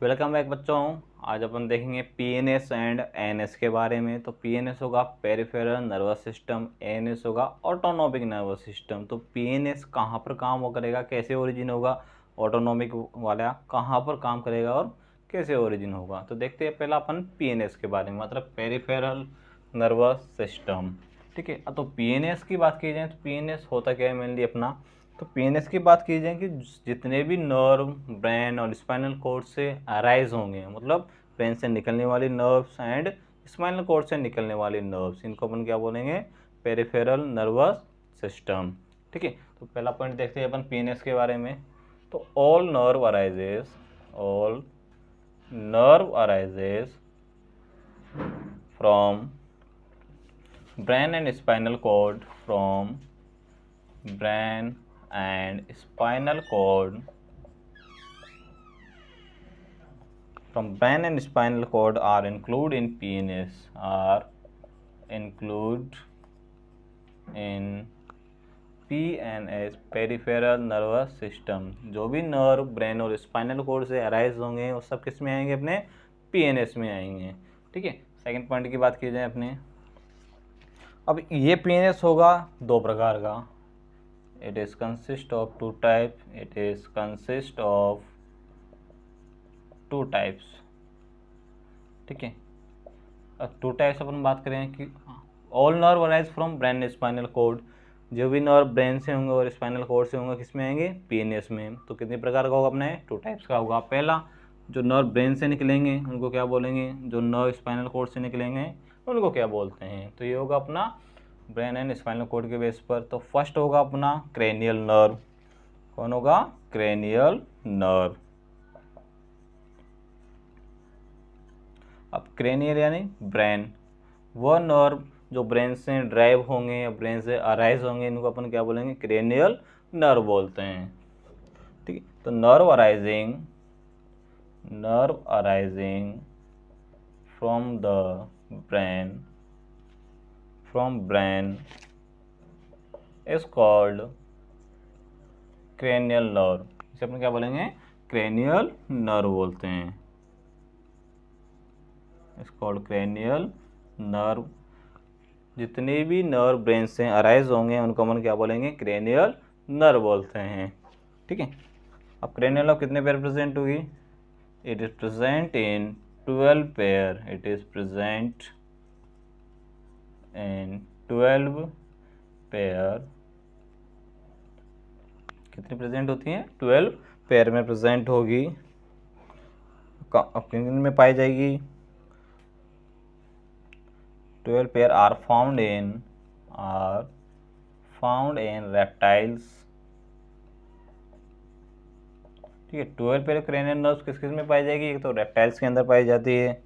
Welcome back बच्चों। आज अपन देखेंगे पीएनएस एंड एएनएस के बारे में। तो पीएनएस होगा पेरिफेरल नर्वस सिस्टम, एएनएस होगा ऑटोनॉमिक नर्वस सिस्टम। तो पीएनएस कहाँ पर काम करेगा, कैसे ओरिजिन होगा, ऑटोनॉमिक वाला कहाँ पर काम करेगा और कैसे ओरिजिन होगा। तो देखते हैं पहला अपन पीएनएस के बारे में, मतलब पेरिफेरल नर्वस सिस्टम। ठीक है, तो पीएनएस की बात की जाए तो पीएनएस होता क्या है मेनली अपना। तो पीएनएस की बात की जाए कि जितने भी नर्व ब्रेन और स्पाइनल कोर्ड से अराइज होंगे, मतलब ब्रेन से निकलने वाली नर्व्स एंड स्पाइनल कोर्ड से निकलने वाली नर्व्स, इनको अपन क्या बोलेंगे, पेरिफेरल नर्वस सिस्टम। ठीक है, तो पहला पॉइंट देखते हैं अपन पीएनएस के बारे में। तो all nerve arises from brain and spinal cord from brain and spinal cord are included in PNS, are included in PNS peripheral nervous system. जो भी नर्व ब्रेन और स्पाइनल कोड से अराइज होंगे वो सब किस में आएंगे, अपने पीएनएस में आएंगे। ठीक है, सेकंड पॉइंट की बात की जाए अपने। अब ये पीएनएस होगा दो प्रकार का। It is consist of two types. It is consist of two types. ठीक है, अब टू टाइप्स अपन बात करें कि all nerve arise from brain spinal cord. जो भी नर्व ब्रेन से होंगे और स्पाइनल कोड से होंगे किस में आएंगे, पीएनएस में। तो कितने प्रकार का होगा अपने, टू टाइप्स का होगा। पहला, जो नर्व ब्रेन से निकलेंगे उनको क्या बोलेंगे, जो नर्व स्पाइनल कोड से निकलेंगे उनको क्या बोलते हैं। तो ये होगा अपना ब्रेन एंड स्पाइनल कोड के बेस पर। तो फर्स्ट होगा अपना क्रेनियल नर्व। कौन होगा, क्रेनियल नर्व। अब क्रेनियल यानी ब्रेन, वह नर्व जो ब्रेन से ड्राइव होंगे या ब्रेन से अराइज होंगे, इनको अपन क्या बोलेंगे, क्रेनियल नर्व बोलते हैं। ठीक है, तो nerve arising brain from brain is called cranial nerve. इसे अपन क्या बोलेंगे, क्रेनियल नर्व बोलते हैं। इस कॉल्ड क्रेनियल नर्व। जितने भी नर्व ब्रेन से अराइज होंगे उनको अपन क्या बोलेंगे, क्रेनियल नर्व बोलते हैं। ठीक है, अब क्रेनियल नर्व कितने पेयर प्रेजेंट होगी, it is present in 12 pair. It is present in 12 pair. कितनी प्रेजेंट होती हैं, 12 पेयर में प्रेजेंट होगी। किन में पाई जाएगी, 12 pair are found in reptiles. ठीक है, 12 पेयर क्रेनियल नर्व्स किस किस में पाई जाएगी, एक तो रेप्टाइल्स के अंदर पाई जाती है,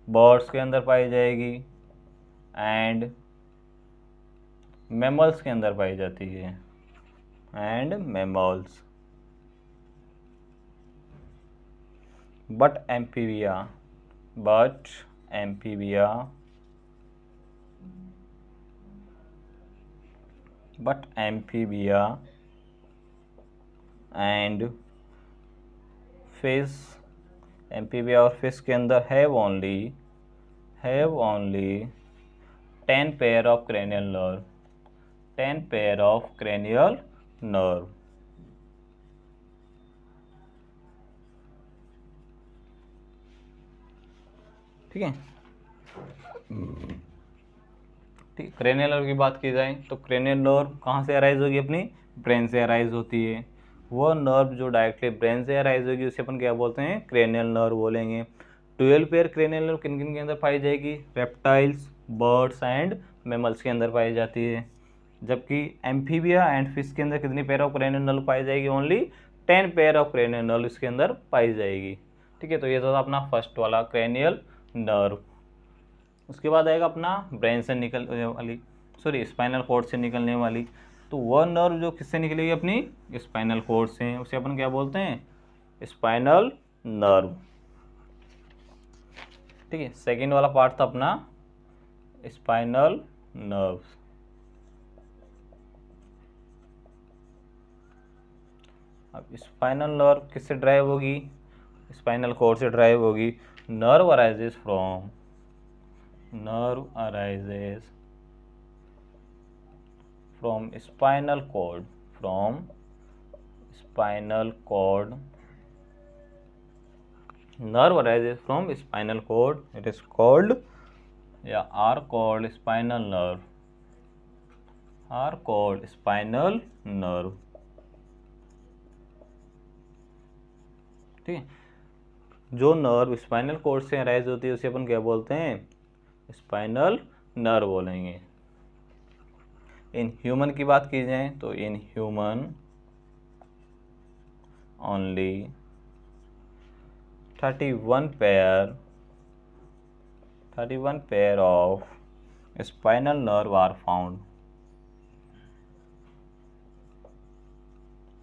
बर्ड्स के अंदर पाई जाएगी एंड मैमल्स के अंदर पाई जाती है, and mammals. But amphibia and fish, amphibia और फिश के अंदर have only 10 pair of cranial nerve. 10 pair of cranial nerve. ठीक है, ठीक। क्रेनियल नर्व की बात की जाए तो क्रेनियल नर्व कहाँ से अराइज होगी, अपनी ब्रेन से अराइज होती है। वो नर्व जो डायरेक्टली ब्रेन से अराइज होगी उसे अपन क्या बोलते हैं, क्रेनियल नर्व बोलेंगे। 12 पेयर क्रेनियल नर्व किन किन के अंदर पाई जाएगी, रेप्टाइल्स, बर्ड्स एंड मैमल्स के अंदर पाई जाती है। जबकि एम्फीबिया एंड फिश के अंदर कितनी पेयर ऑफ क्रेनियल नर्व पाई जाएगी, only 10 pair of cranial nerve इसके अंदर पाई जाएगी। ठीक है, तो ये था अपना फर्स्ट वाला क्रेनियल नर्व। उसके बाद आएगा अपना ब्रेन से निकलने वाली, सॉरी स्पाइनल कोर्ड से निकलने वाली। तो वह नर्व जो किससे निकलेगी, अपनी स्पाइनल कोर्ड से, उसे अपन क्या बोलते हैं, स्पाइनल नर्व। ठीक है, सेकेंड वाला पार्ट था अपना स्पाइनल नर्व। अब स्पाइनल नर्व किससे ड्राइव होगी, स्पाइनल कॉर्ड से ड्राइव होगी। Nerve arises from spinal cord, nerve arises from spinal cord, it is called are called spinal nerve, ठीक है। जो नर्व स्पाइनल कॉर्ड से अराइज होती है उसे अपन क्या बोलते हैं, स्पाइनल नर्व बोलेंगे। इन ह्यूमन की बात की जाए तो in human only 31 pair of spinal nerve are found।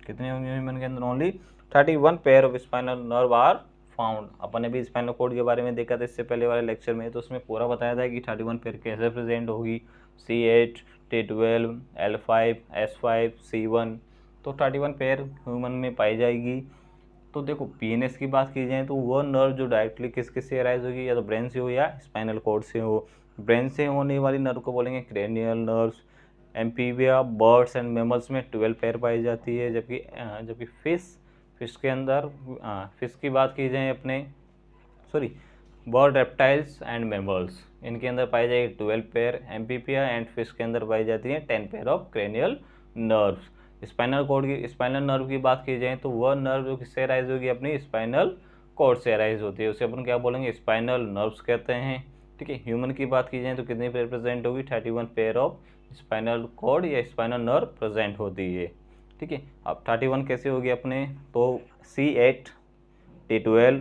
कितने होंगे ह्यूमन के अंदर, only 31 pair of spinal nerve are found. अपन ने भी स्पाइनल कॉर्ड के बारे में देखा था इससे पहले वाले लेक्चर में, तो उसमें पूरा बताया था कि 31 पेयर कैसे प्रेजेंट होगी, C8, T12, L5, S5, C1, तो 31 पेयर ह्यूमन में पाई जाएगी। तो देखो PNS की बात की जाए तो वह नर्व जो डायरेक्टली किस से अराइज होगी, या तो ब्रेन से हो या स्पाइनल कॉर्ड से हो। ब्रेन से होने वाली नर्व को बोलेंगे cranial nerves. Amphibia, birds and mammals में 12 पेयर पाई जाती है, जबकि फिश के अंदर फिश की बात की जाए बर्ड, रेप्टाइल्स एंड मैमल्स, इनके अंदर पाई जाएगी 12 पेयर। एम्फीबिया एंड फिश के अंदर पाई जाती है 10 pair of cranial nerves. Spinal nerve की बात की जाए तो वह नर्व जो किससे अराइज होगी, अपनी स्पाइनल कॉर्ड से अराइज होती है, उसे अपन क्या बोलेंगे, स्पाइनल नर्व्स कहते हैं, ठीक है। ह्यूमन की बात की जाए तो कितनी पेयर प्रेजेंट होगी, 31 पेयर ऑफ स्पाइनल कॉर्ड या स्पाइनल नर्व प्रेजेंट होती है, ठीक है। अब 31 कैसे होगी अपने, तो C8, T12,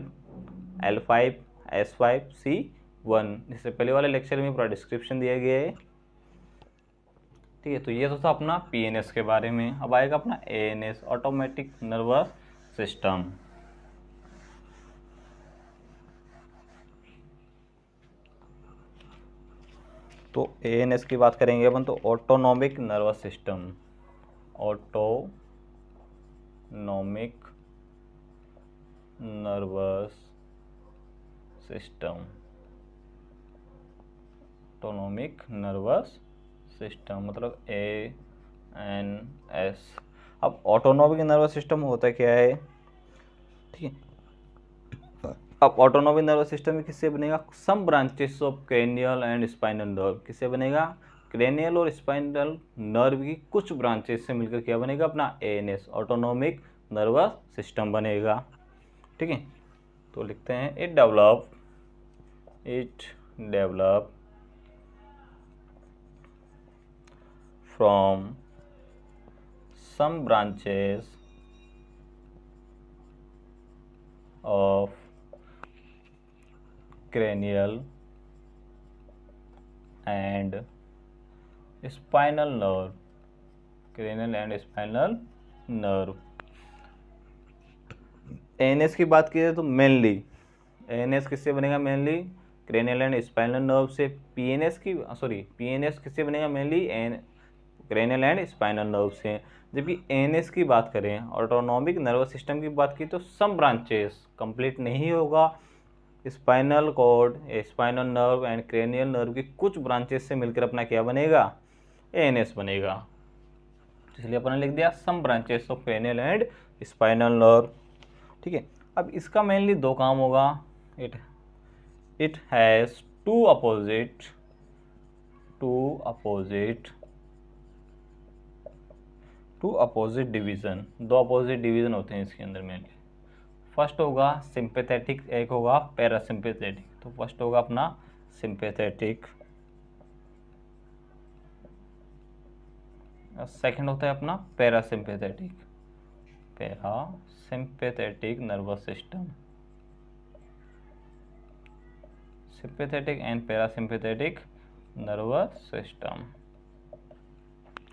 L5, S5, C1, जिससे पहले वाले लेक्चर में पूरा डिस्क्रिप्शन दिया गया है, ठीक है। तो ये तो था अपना PNS के बारे में। अब आएगा अपना ANS, ऑटोमेटिक नर्वस सिस्टम। तो ANS की बात करेंगे अपन तो autonomic nervous system, autonomic nervous system मतलब ANS। अब ऑटोनॉमिक नर्वस सिस्टम होता क्या है, ठीक है। अब ऑटोनॉमिक नर्वस सिस्टम में किससे बनेगा, some branches of cranial and spinal nerve, किससे बनेगा, क्रेनियल और स्पाइनल नर्व की कुछ ब्रांचेस से मिलकर क्या बनेगा, अपना ANS, ऑटोनॉमिक नर्वस सिस्टम बनेगा, ठीक है। तो लिखते हैं it develop from some branches of cranial and spinal nerve, ANS की बात की जाए तो मेनली ANS किससे बनेगा, mainly cranial and spinal nerve से। PNS किससे बनेगा, mainly cranial and spinal nerve से। जबकि ANS की बात करें, ऑटोनॉमिक नर्वस सिस्टम की बात की तो सम ब्रांचेस, कंप्लीट नहीं होगा, spinal cord, spinal nerve and cranial nerve की कुछ ब्रांचेस से मिलकर अपना क्या बनेगा, ANS बनेगा। इसलिए अपन ने लिख दिया some branches of cranial and spinal nerve, ठीक है। अब इसका मेनली दो काम होगा, it has two opposite division, दो अपोजिट डिवीजन होते हैं इसके अंदर मेनली। फर्स्ट होगा सिंपैथेटिक, एक होगा पैरासिम्पैथेटिक। तो फर्स्ट होगा अपना सिंपैथेटिक, सेकंड होता है अपना parasympathetic nervous system, sympathetic and parasympathetic nervous system.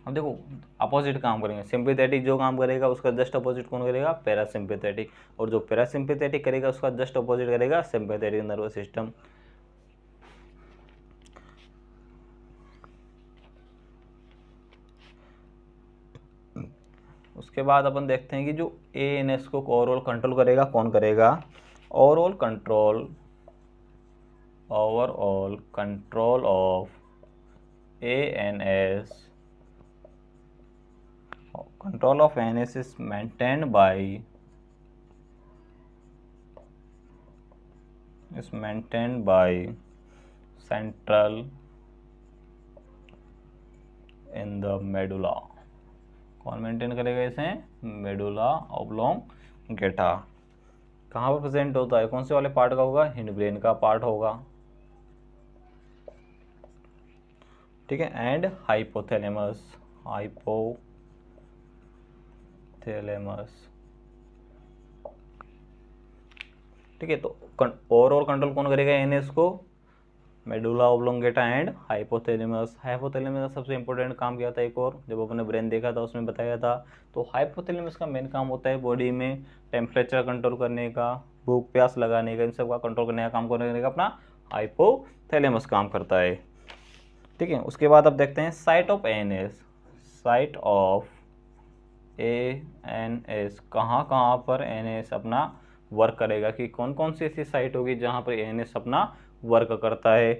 अब देखो अपोजिट काम करेंगे, सिंपैथेटिक जो काम करेगा उसका जस्ट अपोजिट कौन करेगा, पैरासिम्पैथेटिक, और जो पैरासिम्पैथेटिक करेगा उसका जस्ट अपोजिट करेगा सिंपैथेटिक नर्वस सिस्टम। उसके बाद अपन देखते हैं कि जो ANS को ओवरऑल कंट्रोल करेगा कौन करेगा, overall control of ANS is maintained by central in the medulla। कौन मेंटेन करेगा इसे? Medulla oblongata. कहाँ पर प्रेजेंट होता है? कौन से वाले पार्ट का होगा? हिंड ब्रेन का पार्ट होगा, ठीक है। एंड हाइपोथैलेमस, ठीक है। तो ओवरऑल कंट्रोल कौन करेगा एनएस को? Medulla oblongata and hypothalamus. Hypothalamus का सबसे इंपॉर्टेंट काम क्या था? एक और जब अपने ब्रेन देखा था उसमें बताया था। तो हाइपोथैलेमस का मेन काम होता है बॉडी में टेम्परेचर कंट्रोल करने का, भूख प्यास लगाने का, इन सब का कंट्रोल करने का काम करने का अपना हाइपोथैलेमस काम करता है, ठीक है। उसके बाद अब देखते हैं site of ANS. Site of ANS, कहाँ कहाँ पर एएनएस अपना वर्क करेगा, कि कौन कौन सी ऐसी साइट होगी जहाँ पर एएनएस अपना वर्क करता है?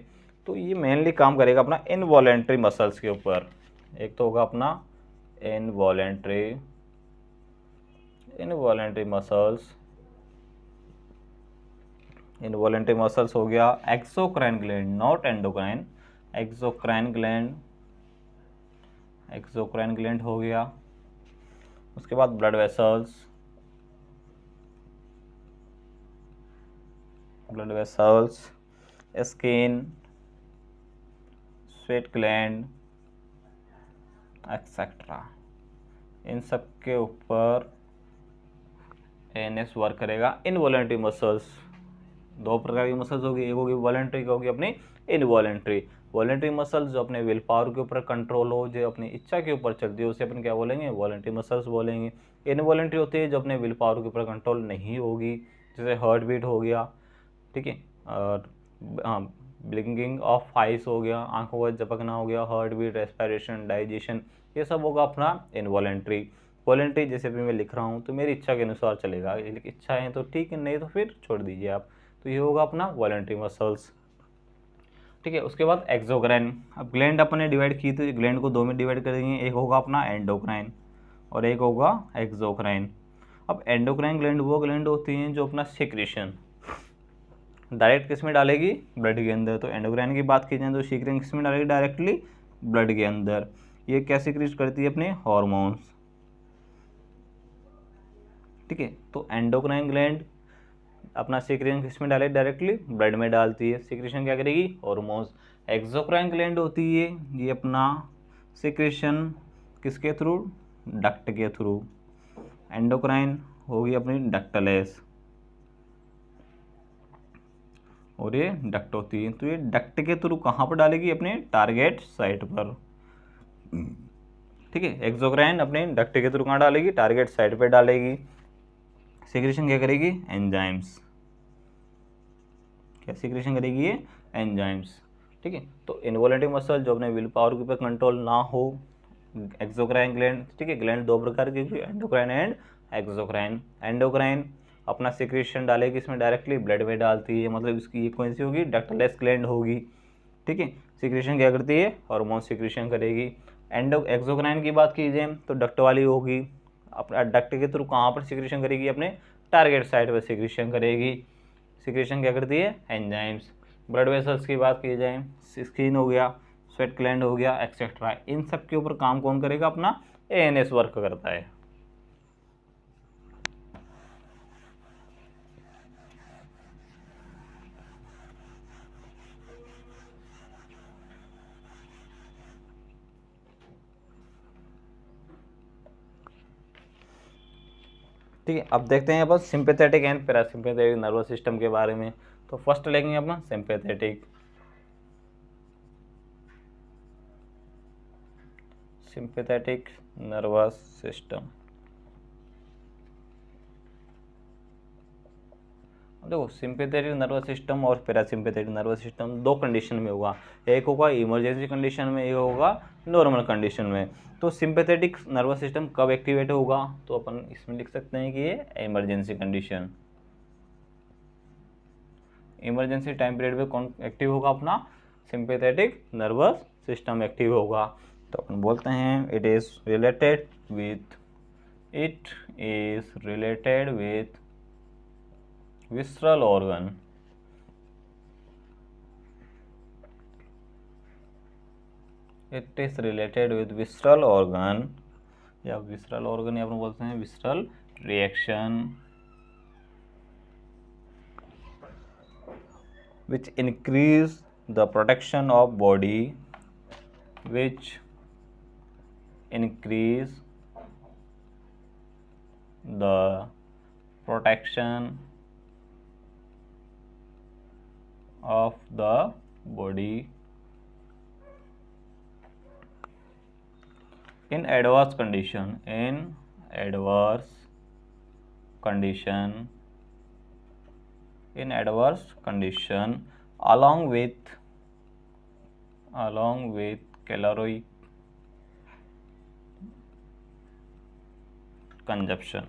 तो ये मेनली काम करेगा अपना इनवॉलेंट्री मसल्स के ऊपर। एक तो होगा अपना इनवॉलेंट्री मसल्स हो गया। Exocrine gland, not endocrine, exocrine gland हो गया। उसके बाद blood vessels, skin, sweat gland etcetera, इन सब के ऊपर एएनएस वर्क करेगा। इनवॉलेंट्री मसल्स, दो प्रकार की मसल्स होगी, एक होगी वॉलेंट्री, एक होगी अपनी इनवॉलेंट्री। वॉलेंट्री मसल्स जो अपने विल पावर के ऊपर कंट्रोल हो, जो अपनी इच्छा के ऊपर चलती है, उसे अपन क्या बोलेंगे? वॉलेंट्री मसल्स बोलेंगे। इनवॉलेंट्री होती है जो अपने विल पावर के ऊपर कंट्रोल नहीं होगी, जैसे हार्ट बीट हो गया, ठीक है, और ब्लिंकिंग ऑफ आइस हो गया, आंखों का झपकना हो गया, हार्ट बीट, रेस्पिरेशन, डाइजेशन, ये सब होगा अपना इनवॉलेंट्री। वॉलेंट्री जैसे भी मैं लिख रहा हूँ तो मेरी इच्छा के अनुसार चलेगा, इच्छा है तो ठीक है, नहीं तो फिर छोड़ दीजिए आप। तो ये होगा अपना वॉलेंट्री मसल्स, ठीक है। उसके बाद एक्सोक्राइन। अब ग्लैंड अपने डिवाइड की तो ग्लैंड को दो में डिवाइड कर देंगे, एक होगा अपना एंडोक्राइन और एक होगा एक्सोक्राइन। अब एंडोक्राइन ग्लैंड वो ग्लैंड होती हैं जो अपना सिक्रीशन डायरेक्ट किस में डालेगी? ब्लड के अंदर। तो एंडोक्राइन की बात की जाए तो सिक्रीशन किस में डालेगी? डायरेक्टली ब्लड के अंदर। ये क्या सिक्रीट करती है? अपने हॉर्मोन्स, ठीक है। तो एंडोक्राइन ग्लैंड अपना सिक्रीशन किस में डालेगी? डायरेक्टली ब्लड में डालती है। सिक्रीशन क्या करेगी? हॉर्मोन्स। एक्सोक्राइन ग्लैंड होती है ये अपना सिक्रीशन किसके थ्रू? डक्ट के थ्रू। एंडोक्राइन होगी अपनी डक्टलेस और ये डक्ट होती है। तो ये डक्ट के थ्रू कहाँ पर डालेगी? अपने टारगेट साइट पर, ठीक है। एक्सोक्राइन अपने डक्ट के थ्रू कहाँ डालेगी? टारगेट साइट पर डालेगी। सिक्रीशन क्या करेगी? एंजाइम्स। क्या सिक्रीशन करेगी? ये एंजाइम्स, ठीक है। तो इनवॉलेंट्री मसल जो अपने विल पावर के ऊपर कंट्रोल ना हो, एक्सोक्राइन ग्लैंड, ठीक है। ग्लैंड दो प्रकार की, एंडोक्राइन एंड एक्सोक्राइन। एंडोक्राइन अपना सिक्रीशन डालेगी इसमें डायरेक्टली ब्लड में डालती है, मतलब इसकी ये कौन सी होगी? डक्टलेस ग्लैंड होगी, ठीक है। सिक्रीशन क्या करती है? हार्मोन सिक्रीशन करेगी। एक्सोक्राइन की बात कीजिए तो डक्ट वाली होगी, अपना डक्ट के थ्रू कहाँ पर सिक्रीशन करेगी? अपने टारगेट साइट पर सिक्रीशन करेगी। सिक्रीशन क्या करती है? एंजाइम्स। ब्लड वेसल्स की बात की जाए, स्किन हो गया, स्वेट ग्लैंड हो गया एक्सेट्रा, इन सब के ऊपर काम कौन करेगा? अपना एएनएस वर्क करता है। ठीक है, अब देखते हैं अपन sympathetic and parasympathetic nervous system के बारे में। तो फर्स्ट लेंगे अपना सिंपैथेटिक नर्वस सिस्टम। देखो, सिंपैथेटिक नर्वस सिस्टम और पैरासिम्पैथेटिक नर्वस सिस्टम दो कंडीशन में होगा, एक होगा इमरजेंसी कंडीशन में, एक होगा नॉर्मल कंडीशन में। तो सिंपैथेटिक नर्वस सिस्टम कब एक्टिवेट होगा? तो अपन इसमें लिख सकते हैं कि ये emergency condition, emergency time period में कौन एक्टिव होगा? अपना सिंपैथेटिक नर्वस सिस्टम एक्टिव होगा। तो अपन बोलते हैं it is related with visceral organ. It is related with visceral organ, या विसरल ऑर्गन, या अपन बोलते हैं visceral reaction, which increase the protection of body, which increase the protection of the body in adverse condition, along with caloric consumption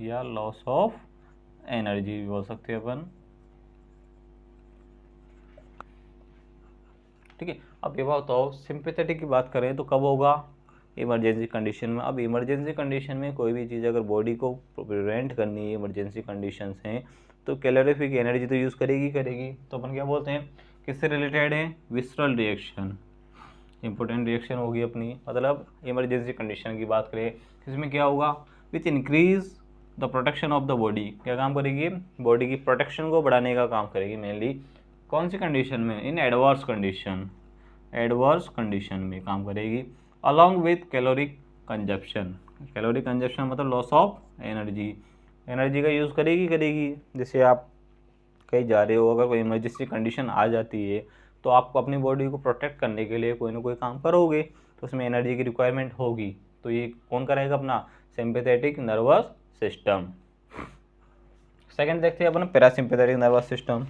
या loss of energy भी बोल सकते हैं अपन। ठीक है, अब ये बताओ सिंपैथेटिक की बात करें तो कब होगा? इमरजेंसी कंडीशन में। अब इमरजेंसी कंडीशन में कोई भी चीज़ अगर बॉडी को प्रिवेंट करनी है, इमरजेंसी कंडीशंस हैं, तो कैलोरीफिक एनर्जी तो यूज़ करेगी। तो अपन क्या बोलते हैं, किससे रिलेटेड है? विसरल रिएक्शन, इंपॉर्टेंट रिएक्शन होगी अपनी। मतलब इमरजेंसी कंडीशन की बात करें, इसमें क्या होगा? Which increase the protection of the body, क्या काम करेगी? बॉडी की प्रोटेक्शन को बढ़ाने का काम करेगी मेनली। कौन सी कंडीशन में? इन एडवर्स कंडीशन में काम करेगी। अलॉन्ग विथ कैलोरिक कंजप्शन मतलब लॉस ऑफ एनर्जी का यूज़ करेगी। जैसे आप कहीं जा रहे हो, अगर कोई इमरजेंसी कंडीशन आ जाती है तो आपको अपनी बॉडी को प्रोटेक्ट करने के लिए कोई ना कोई काम करोगे, तो उसमें एनर्जी की रिक्वायरमेंट होगी। तो ये कौन कराएगा? अपना सिंपैथेटिक नर्वस सिस्टम। सेकंड देखते हैं अपन पैरासिम्पैथेटिक नर्वस सिस्टम।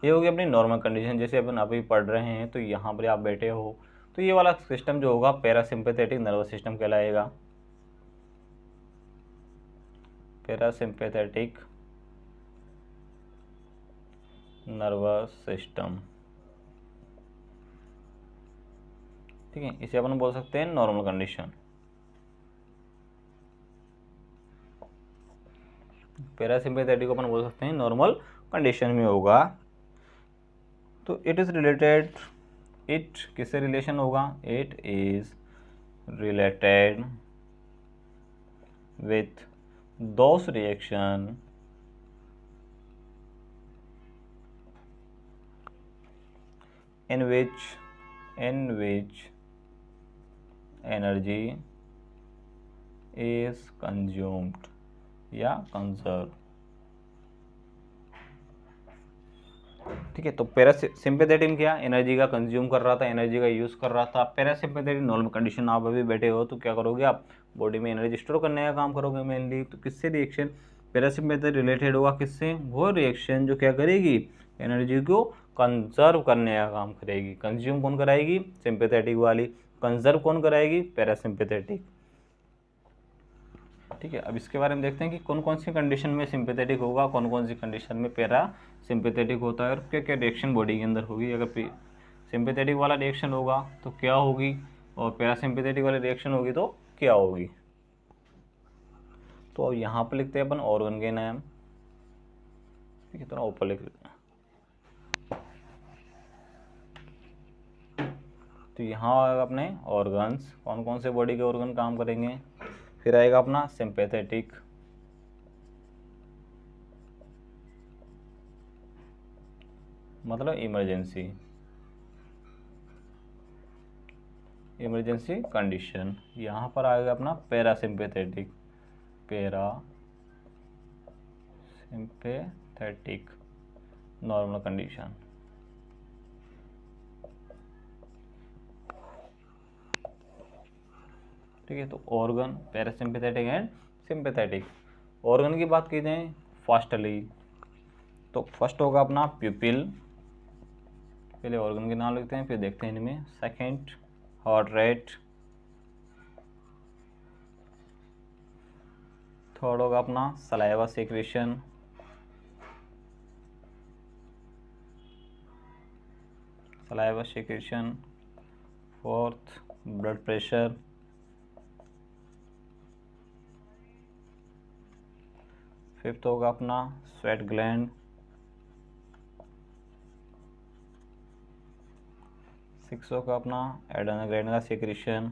ये होगी अपनी नॉर्मल कंडीशन, जैसे अपन अभी पढ़ रहे हैं तो यहाँ पर आप बैठे हो, तो ये वाला सिस्टम जो होगा पैरासिम्पैथेटिक नर्वस सिस्टम कहलाएगा। पैरासिम्पैथेटिक नर्वस सिस्टम, ठीक है, इसे अपन बोल सकते हैं नॉर्मल कंडीशन। पैरासिम्पैथेटिक को अपन बोल सकते हैं नॉर्मल कंडीशन में होगा। तो इट इज रिलेटेड, इट किससे रिलेशन होगा? It is related with those reaction in which energy is consumed या conserved। ठीक है, तो पैरासिम्पैथेटिक में क्या? एनर्जी का कंज्यूम कर रहा था, एनर्जी का यूज़ कर रहा था। पैरासिम्पैथेटिक नॉर्मल कंडीशन, आप अभी बैठे हो तो क्या करोगे? आप बॉडी में एनर्जी स्टोर करने का काम करोगे मेनली। तो किससे रिएक्शन पैरासिम्पैथेटिक रिलेटेड होगा? किससे? वो रिएक्शन जो क्या करेगी? एनर्जी को कंजर्व करने का काम करेगी। कंज्यूम कौन कराएगी? सिंपैथेटिक वाली। कंजर्व कौन कराएगी? पैरासिम्पैथेटिक। ठीक है, अब इसके बारे में देखते हैं कि कौन कौन सी कंडीशन में सिंपैथेटिक होगा, कौन कौन सी कंडीशन में पैरासिम्पैथेटिक होता है, और क्या क्या रिएक्शन बॉडी के अंदर होगी। अगर सिंपैथेटिक वाला रिएक्शन होगा तो क्या होगी, और पैरासिम्पैथेटिक वाली रिएक्शन होगी तो क्या होगी। तो अब यहाँ पर लिखते हैं अपन ऑर्गन के नाम। ठीक है, थोड़ा ऊपर लिख लेते हैं। तो यहाँ आएगा अपने ऑर्गन्स, कौन कौन से बॉडी के ऑर्गन काम करेंगे। फिर आएगा अपना सिंपैथेटिक, मतलब इमरजेंसी कंडीशन। यहाँ पर आएगा अपना पैरासिम्पैथेटिक नॉर्मल कंडीशन। ठीक है, तो organ parasympathetic and sympathetic. Organ की बात की जाए फर्स्टली, तो फर्स्ट होगा अपना प्यूपिल। पहले ऑर्गन के नाम लिखते हैं, फिर देखते हैं इनमें। सेकंड हार्ट रेट, थर्ड होगा अपना saliva secretion, saliva secretion. Fourth blood pressure. Fifth होगा अपना स्वेट ग्लैंड। सिक्स होगा अपना एड्रेनल ग्लैंड का secretion.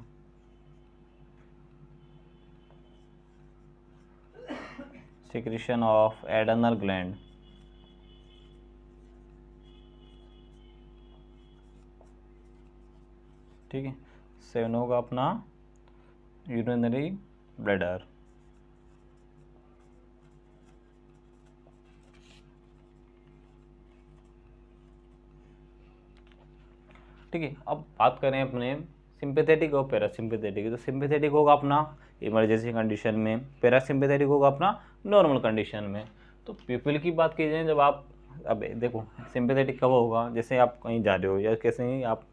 Secretion of adrenal gland. ठीक है। सेवन होगा अपना यूरिनरी ब्लैडर। ठीक है। अब बात करें अपने सिंपैथेटिक और पैरासिम्पैथेटिक। तो सिंपैथेटिक होगा अपना इमरजेंसी कंडीशन में, पैरासिम्पैथेटिक होगा अपना नॉर्मल कंडीशन में। तो पीपल की बात की जाए, जब आप अब देखो सिंपैथेटिक कब होगा, जैसे आप कहीं जा रहे हो या कैसे ही आप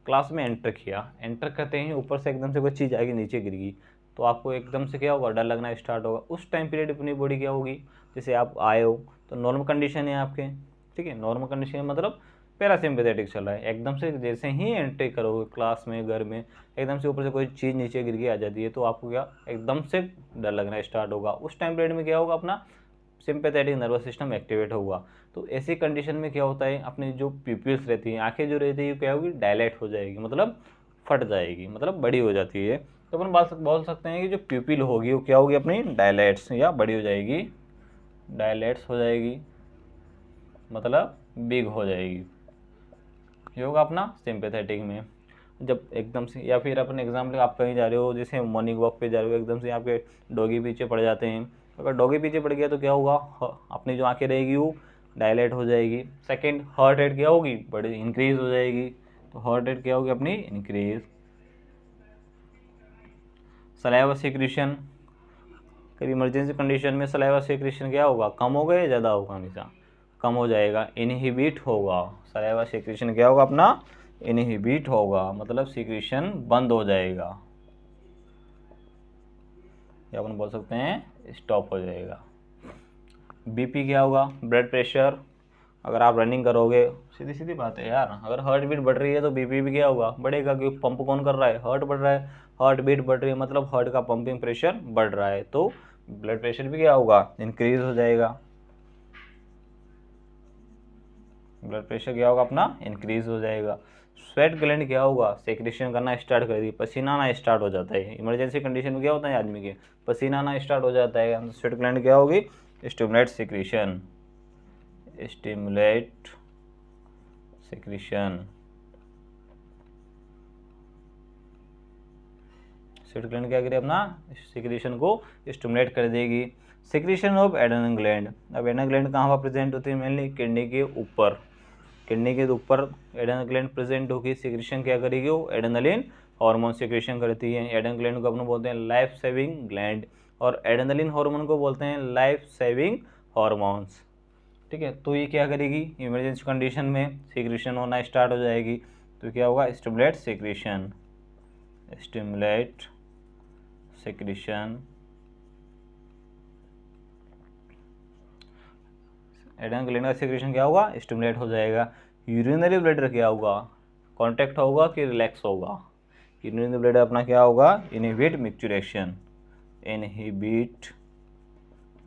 क्लास में एंटर किया, एंटर करते ही ऊपर से एकदम से कोई चीज़ आगे नीचे गिर गई, तो आपको एकदम से क्या होगा, डर लगना स्टार्ट होगा। उस टाइम पीरियड अपनी बॉडी क्या होगी, जैसे आप आए हो तो नॉर्मल कंडीशन है आपके, ठीक है, नॉर्मल कंडीशन मतलब पैरासिम्पैथेटिक चल रहा है। एकदम से जैसे ही एंट्री करोगे क्लास में, घर में, एकदम से ऊपर से कोई चीज़ नीचे गिर के आ जाती है, तो आपको क्या एकदम से डर लगना स्टार्ट होगा। उस टाइम पीरियड में क्या होगा, अपना सिंपैथेटिक नर्वस सिस्टम एक्टिवेट होगा। तो ऐसी कंडीशन में क्या होता है, अपनी जो प्यूपिल्स रहती हैं, आंखें जो रहती है, क्या होगी, डायलेट हो जाएगी, मतलब फट जाएगी, मतलब बड़ी हो जाती है। तो अपन बोल सकते हैं कि जो प्यूपिल होगी वो क्या होगी, अपनी डायलेट्स या बड़ी हो जाएगी, डायलेट्स हो जाएगी, मतलब बिग हो जाएगी। ये होगा अपना सिंपैथेटिक में। जब एकदम से, या फिर अपन एग्जाम्पल, आप कहीं जा रहे हो, जैसे मॉर्निंग वॉक पे जा रहे हो, एकदम से आपके डॉगी पीछे पड़ जाते हैं, अगर डॉगी पीछे पड़ गया तो क्या होगा, अपनी जो आंखें रहेगी वो डायलेट हो जाएगी। सेकंड, हार्ट रेट क्या होगी, बड़ी इंक्रीज हो जाएगी। तो हार्ट रेट क्या होगी, अपनी इंक्रीज। सलाइवा सेक्रेशन, कभी इमरजेंसी कंडीशन में सलाइवा सेक्रेशन क्या होगा, कम होगा या ज़्यादा होगा, हमेशा कम हो जाएगा, इनहिबिट होगा। सलाइवा सेक्रेशन क्या होगा, अपना इनहिबिट होगा, मतलब सेक्रेशन बंद हो जाएगा, या अपन बोल सकते हैं स्टॉप हो जाएगा। बीपी क्या होगा, ब्लड प्रेशर। अगर आप रनिंग करोगे, सीधी सीधी बात है यार, अगर हार्ट बीट बढ़ रही है तो बीपी भी क्या होगा, बढ़ेगा, क्योंकि पंप कौन कर रहा है, हार्ट बढ़ रहा है, हार्ट बीट बढ़ रही है, मतलब हार्ट का पंपिंग प्रेशर बढ़ रहा है, तो ब्लड प्रेशर भी क्या होगा, इंक्रीज हो जाएगा। ब्लड प्रेशर क्या होगा, अपना इंक्रीज हो जाएगा। स्वेट ग्लैंड क्या होगा, सेक्रेशन करना स्टार्ट कर दी, पसीना आना स्टार्ट हो जाता है। इमरजेंसी कंडीशन में क्या होता है आदमी के, पसीना आना स्टार्ट हो जाता है। स्वेट ग्लैंड क्या होगी, stimulate secretion, stimulate secretion. Sweat gland क्या करेगी, अपना सेक्रेशन को स्टिमुलेट कर देगी। Secretion of adrenal gland. अब एड्रेनल ग्लैंड कहाँ पर प्रेजेंट होती है, मेनली किडनी के ऊपर, किडनी के ऊपर एड्रेनल ग्लैंड प्रेजेंट होगी। सेक्रेशन क्या करेगी, वो एड्रेनलिन हार्मोन सेक्रेशन करती है। एड्रेनल ग्लैंड को अपन बोलते हैं लाइफ सेविंग ग्लैंड, और एड्रेनलिन हार्मोन को बोलते हैं लाइफ सेविंग हार्मोन्स। ठीक है, तो ये क्या करेगी, इमरजेंसी कंडीशन में सेक्रेशन होना स्टार्ट हो जाएगी, तो क्या होगा, stimulate secretion, stimulate secretion. Adrenal gland का सेक्रेशन क्या होगा, स्टिमुलेट हो जाएगा। यूरिनरी ब्लैडर क्या होगा, कॉन्ट्रैक्ट होगा कि रिलैक्स होगा, यूरिनरी ब्लैडर अपना क्या होगा, इनहिबिट मिक्चुरेशन, इनहिबिट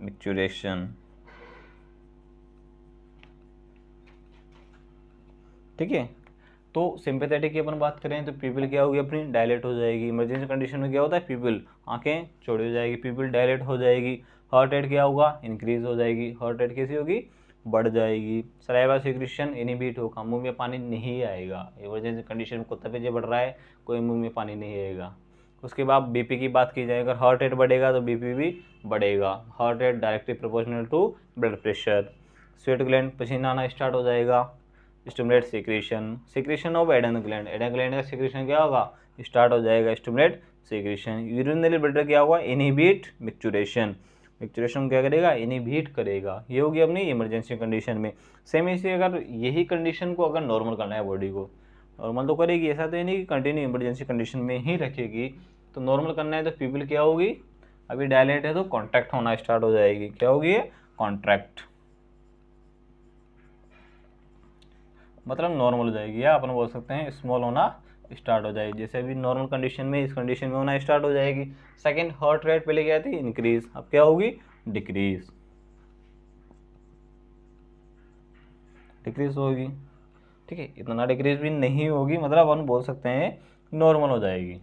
मिक्चुरेशन। ठीक है, तो सिंपैथेटिक की अपन बात करें तो पीपल क्या होगी, अपनी डायलेट हो जाएगी। इमरजेंसी कंडीशन में क्या होता है, पीपल आंखें चौड़ी हो जाएगी, पीपल डायलेट हो जाएगी। हार्ट रेट क्या होगा, इंक्रीज हो जाएगी, हार्ट रेट कैसी होगी, बढ़ जाएगी। सलाइवा सेक्रेशन इनहिबिट होगा, मुंह में पानी नहीं आएगा। इमरजेंसी कंडीशन में कुत्ता पेजे बढ़ रहा है, कोई मुंह में पानी नहीं आएगा। उसके बाद बीपी की बात की जाए, अगर हार्ट रेट बढ़ेगा तो बीपी भी बढ़ेगा। Heart rate directly proportional to blood pressure. Sweat gland, पसीना आना स्टार्ट हो जाएगा, stimulate secretion, secretion of adrenal gland, adrenal gland का सेक्रेशन क्या होगा, स्टार्ट हो जाएगा, स्टिमुलेट सेक्रेशन। यूरिनरी ब्लैडर क्या होगा, इनहिबिट मिक्चुरेशन, मिक्चुरेशन क्या करेगा, इनहिबिट करेगा। ये होगी अपनी इमरजेंसी कंडीशन में। सेम इसी, अगर यही कंडीशन को अगर नॉर्मल करना है बॉडी को, नॉर्मल तो करेगी, ऐसा तो नहीं कि कंटिन्यू इमरजेंसी कंडीशन में ही रखेगी। तो नॉर्मल करना है तो पीपल क्या होगी, अभी डायलेट है तो कॉन्ट्रैक्ट होना स्टार्ट हो जाएगी। क्या होगी ये? कॉन्ट्रैक्ट, मतलब नॉर्मल हो जाएगी, या अपन बोल सकते हैं स्मॉल होना स्टार्ट हो जाएगी। जैसे अभी नॉर्मल कंडीशन में, इस कंडीशन में होना स्टार्ट हो जाएगी। सेकंड, हार्ट रेट पहले क्या थी? इंक्रीज, अब क्या होगी? डिक्रीज, डिक्रीज होगी। ठीक है, इतना डिक्रीज भी नहीं होगी, मतलब अपन बोल सकते हैं नॉर्मल हो जाएगी।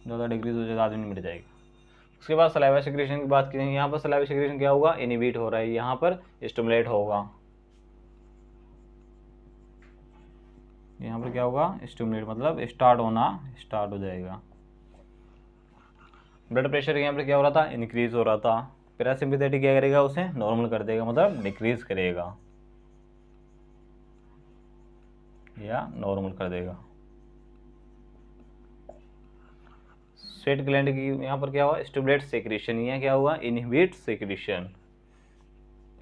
ज़्यादा डिक्रीज हो जाएगा, आदमी मिट जाएगी। उसके बाद सलाइवा सेक्रेशन की बात करेंगे। यहाँ पर सलाइवा सेक्रेशन क्या होगा? इनहिबिट हो रहा है, यहाँ पर स्टिमुलेट होगा। यहाँ पर क्या होगा? स्टिमुलेट, मतलब स्टार्ट होना स्टार्ट हो जाएगा। ब्लड प्रेशर यहाँ पर क्या हो रहा था? इंक्रीज हो रहा था। पैरासिम्पैथेटिक क्या करेगा? उसे नॉर्मल कर देगा, मतलब डिक्रीज करेगा या नॉर्मल कर देगा। स्वेट ग्लैंड की यहाँ पर क्या हुआ? स्टिमुलेट सेक्रेशन, यहाँ क्या हुआ? Inhibit secretion,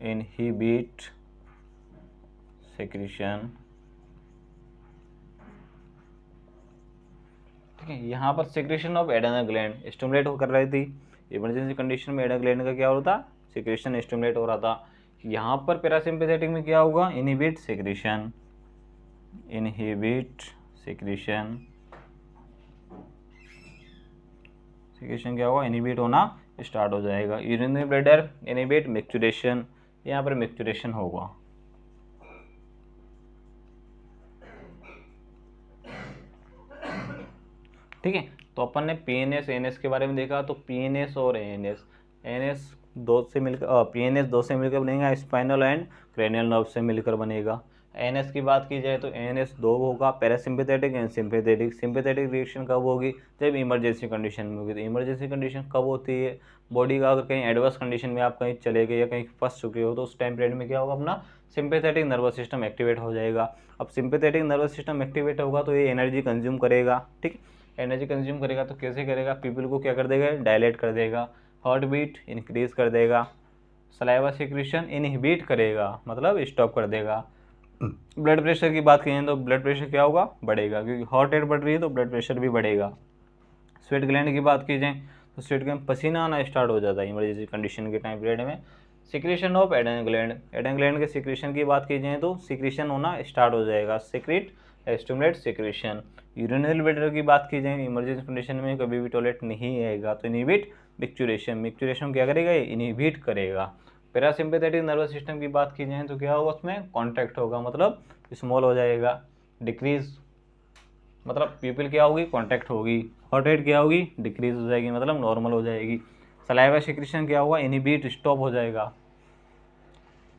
inhibit secretion. ठीक है, यहाँ पर secretion of adrenal gland stimulate कर रही थी। इमरजेंसी कंडीशन में एडेनल ग्लैंड का क्या हो रहा था? सेक्रेशन स्टिमुलेट हो रहा था। यहाँ पर पैरासिम्पैथेटिक में क्या होगा? Inhibit secretion, inhibit secretion. Secretion क्या होगा? इनहिबिट होना स्टार्ट हो जाएगा। यूरिनरी ब्लैडर इनहिबिट मैच्योरेशन, यहाँ पर मैच्योरेशन होगा। ठीक है, तो अपन ने पीएनएस एएनएस के बारे में देखा। तो पीएनएस और एएनएस, एएनएस दो से मिलकर, पीएनएस दो से मिलकर बनेगा, स्पाइनल एंड क्रेनियल नर्व से मिलकर बनेगा। एएनएस की बात की जाए तो एएनएस दो होगा, parasympathetic and sympathetic. Sympathetic reaction कब होगी? जब इमरजेंसी कंडीशन में होगी। तो इमरजेंसी कंडीशन कब होती है? बॉडी का अगर कहीं एडवर्स कंडीशन में आप कहीं चले गए या कहीं फंस चुके हो, तो उस टाइम पीरियड में क्या होगा? अपना सिम्पैथेटिक नर्वस सिस्टम एक्टिवेट हो जाएगा। अब सिम्पैथेटिक नर्वस सिस्टम एक्टिवेट होगा तो ये एनर्जी कंज्यूम करेगा। ठीक, एनर्जी कंज्यूम करेगा तो कैसे करेगा? पीपल को क्या कर देगा? डायलेट कर देगा, हार्ट बीट इंक्रीज कर देगा, सलाइवा सिक्रीशन इनहिबिट करेगा, मतलब स्टॉप कर देगा। ब्लड प्रेशर की बात करें तो ब्लड प्रेशर क्या होगा? बढ़ेगा, क्योंकि हार्ट रेट बढ़ रही है तो ब्लड प्रेशर भी बढ़ेगा। स्वेट ग्लैंड की बात की जाए तो स्वेट ग्लैंड पसीना आना स्टार्ट हो जाता है इमरजेंसी कंडीशन के टाइम पीरियड में। Secretion of adrenal gland, एडेनल gland के सिक्रेशन की बात की जाए तो सिक्रेशन होना स्टार्ट हो जाएगा, secret stimulate secretion. Urinary bladder की बात की जाए, इमरजेंसी कंडीशन में कभी भी टॉयलेट नहीं आएगा तो इनहिबिट मिक्चुरेशन, मिक्चुरेशन क्या करेगा? इनहिबिट करेगा। पैरासिम्पैथेटिक नर्वस सिस्टम की बात की जाए तो क्या होगा? उसमें कॉन्ट्रैक्ट होगा, मतलब स्मॉल हो जाएगा। डिक्रीज, मतलब पीपल क्या होगी? कॉन्ट्रैक्ट होगी। हार्ट रेट क्या होगी? डिक्रीज हो जाएगी, मतलब नॉर्मल हो जाएगी। सलाइवा सिक्रेशन क्या होगा? इनहिबिट स्टॉप हो जाएगा,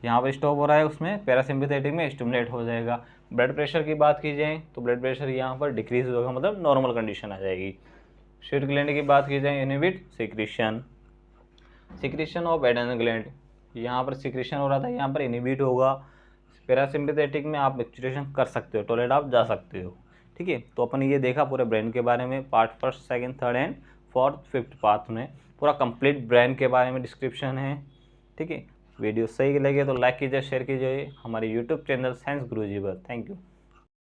यहाँ पर स्टॉप हो रहा है, उसमें पैरासिम्पैथेटिक में स्टिमुलेट हो जाएगा। ब्लड प्रेशर की बात की जाए तो ब्लड प्रेशर यहाँ पर डिक्रीज होगा, मतलब नॉर्मल कंडीशन आ जाएगी। स्वेट ग्लैंड की बात की जाए, inhibit secretion, secretion of adrenal gland, यहाँ पर सिक्रेशन हो रहा था, यहाँ पर इनहिबिट होगा। पैरासिम्पैथेटिक में आप मैच्योरेशन कर सकते हो, टॉयलेट आप जा सकते हो। ठीक है, तो अपन ये देखा पूरे ब्रेन के बारे में, part first, second, third and fourth, fifth part में पूरा कंप्लीट ब्रेन के बारे में डिस्क्रिप्शन है। ठीक है, वीडियो सही लगे तो लाइक कीजिए, शेयर कीजिए हमारे यूट्यूब चैनल साइंस गुरुजी पर। Thank you.